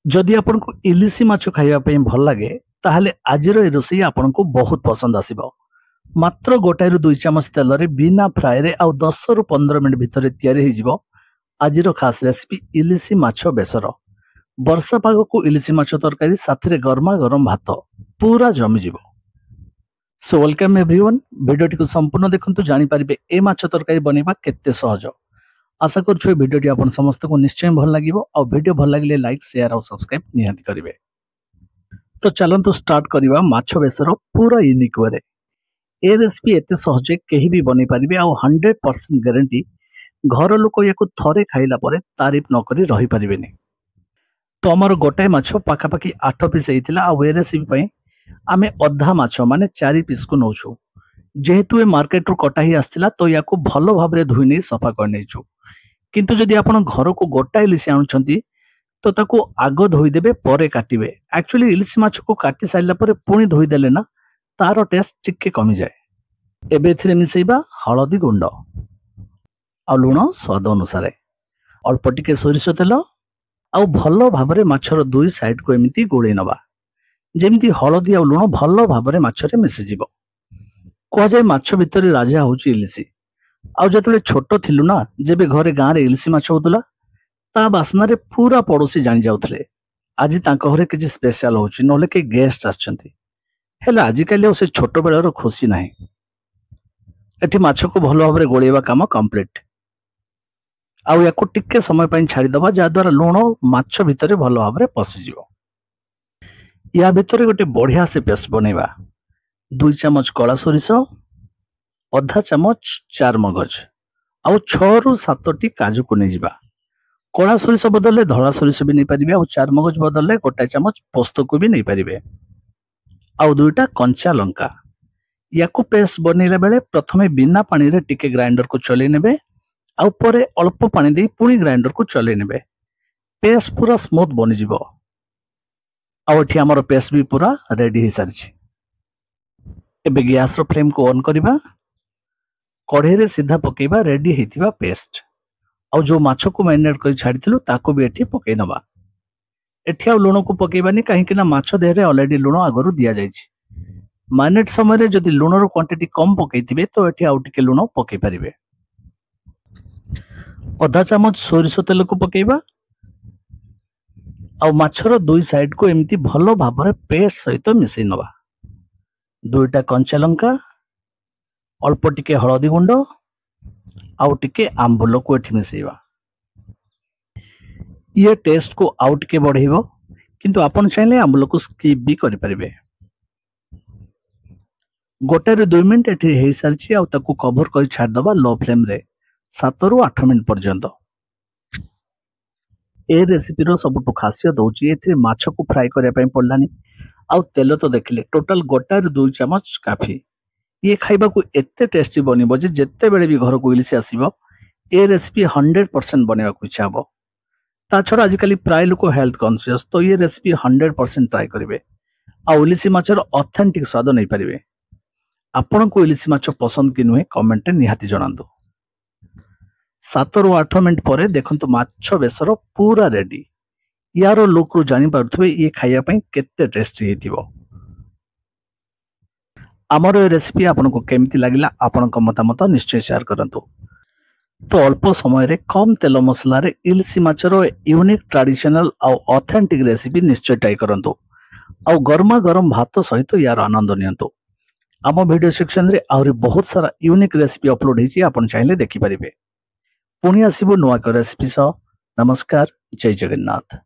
जदि आपको इलिसी माछ खाइबा पई भल लागे ताहले आजिर ए रोषेई आपको बहुत पसंद आसिबो। मात्र गोटाए रु 2 चामच तेल रे बिना फ्राए रे आउ 10 रु 15 मिनिट भितर तैयारी हो जिवो आजिर खास रेसिपी इलिसी माछ बेसर। वर्षा पाग को इलिसी माछ तरकारी साथरे गरमा गरम भात पूरा जमी जिवो। सो वेलकम एवरीवन, भिडियोटी को संपूर्ण देखंतु जानि परिबे ए माछ तरकारी बनेबा केते सहज। आशा करूछु भिडियोटी आपन समस्त को निश्चय भल लागिवो और वीडियो भल लागिले लाइक शेयर और सब्सक्राइब निहाती करिवे। तो चलंतु स्टार्ट करिवा माछ बेसर पूरा यूनिक वे रे। ए रेसिपी एते सहजे केही भी बनै परिबे और 100% गारंटी घर लोक याको थरे खाइला परे तारीफ न करी रही परिबेनी। तो हमर गोटाए माछ पाखापाखी 8 पीस हेतिला आ ए रेसिपी पई आमे अधा माछ माने 4 पीस को नौछु। जेहेतु ए मार्केट रो कटा ही आस्तिला तो याको भलो भाबरे धुई नै सफा कर नैछु। किंतु जदि आपण घर को गोटाए इलिसी आनुछंती तो ताको आगो धोई देबे परे काटिबे। एक्चुअली इलिसी माछ को काटी साइला परे पुणी धोई देले ना तारो टेस्ट टिके कमी जाए। एबे एथिरे मिसेइबा हळदी गुंड आ लुण स्वाद अनुसार, अल्प टिके सोरिष तेल आ भलो भाबरे माछर दुई साइड को एमिति गोळै नबा जेमिति हळदी आ लुण भलो भाबरे माछरे मिसि जिवो। को जाय माछ भितर राजा होची इलिसी। आ जतले छोटो थिलु ना जेबे घरे गां रे इलिसी माछ होतुला ता बासना रे पूरा पड़ोसी जानि जाउथले आज तांको घरे किछि स्पेशल होची नले के गेस्ट आछंती। हेला आज काली से छोटो बेलर खुशी नाही। एठी माछ को भलो भाबरे गोळेबा काम कंप्लीट। आ याको टिके समय पई छाडी दबा जा द्वारा लुण माछ भितरे भलो भाबरे पसि जिवो। या भितरे गोटे बढ़िया से पेस्ट बनेबा। 2 चामच कला सोरिष, अधा चामच चार मगज आउ 6 रु 7 टी काजू को नहीं जिबा। कला सोरिष बदले धला सोरिष भी नहीं पारिबे आउ चार मगज बदले गोटा चामच पोस्त को भी नहीं पारिबे आउ 2टा कंचा लंका। याकू पेस्ट बनेला बेले प्रथमे बिना पानी रे टिके ग्राइंडर को चले नेबे आउ परे अल्प पानी दे पुणी ग्राइंडर को चले नेबे। पेस्ट पूरा स्मूथ बनि जिवो। आउ एठी हमर पेस्ट भी पूरा रेडी हे सारछि। एबे गैस रो फ्लेम को ऑन करिबा। कढ़े रे सीधा पकेबा रेडी हेतिबा पेस्ट आउ जो माछ को मैरिनेट कर छाड़िथिलु ताको भी एठी पके नबा। एठी आ लुण को पकेबानी काहे कि ना माछ देहरे ऑलरेडी लुण आगरु दिया जायछि। मैरिनेट समय रे जदि लुण रो क्वांटिटी कम पकेइथिबे तो एठी आउ टिके लुण पके परिबे। आधा चामच सोरिष तेल को पकेबा आउ माछर दुई साइड को एमिति भलो भाबरे पेस्ट सहित मिसै नबा। 2टा कंचा लंका, अल्प टिके हळदी गुंड आउ टिके आंबुल को एठी मिसेइबा। ये टेस्ट को आउ टिके बढ़ेइबो किंतु आपण चाहिले आंबुल को स्किप भी करि परिबे। गोटे रे 2 मिनिट एठी हेइ सारछि आउ ताकू कवर कर छाड़ दबा लो फ्लेम रे 7 रु 8 मिनिट पर्यंत। ए रेसिपी रो सबटु खासियत होची एथि माछ को फ्राई करिया पई पड़लानी आउ तेल तो देखिले टोटल गोटा रे 2 चामच काफी। ये खाइबा को एते टेस्टी बनिबो जे जत्ते बेले भी घर को इलिसी आसीबो ए रेसिपी 100% बनेबा को इच्छा हबो। ता छडा आजिकली प्राय लोक हेल्थ कॉन्शियस तो ये रेसिपी 100% ट्राई करिवे आ इलिसी माछर ऑथेंटिक स्वाद नै परिबे। आपण को इलिसी माछ पसंद कि नुहे कमेंट रे निहाती जणांदो। 7 रु 8 मिनिट परे देखंतु माछ बेसर पूरा रेडी। यारो लुक रु जानि पारथुबे ये खाइया पई केते टेस्टी हेतिबो। आमर ए रेसिपी आपनको केमती लागिला आपनक मतामत निश्चय शेयर करंतु। तो अल्प समय रे कम तेल मसला रे इलिसी माछर यूनिक ट्रेडिशनल आ ऑथेंटिक रेसिपी निश्चय ट्राई करंतु आ गरमा गरम भात सहित यार आनंद नियंतु। आम वीडियो सेक्शन रे आहुरी बहुत सारा यूनिक रेसिपी अपलोड हेछि, आपण चाहिले देखि परिबे। पुणी आसीबो नुआ को रेसिपी सह। नमस्कार, जय जगन्नाथ।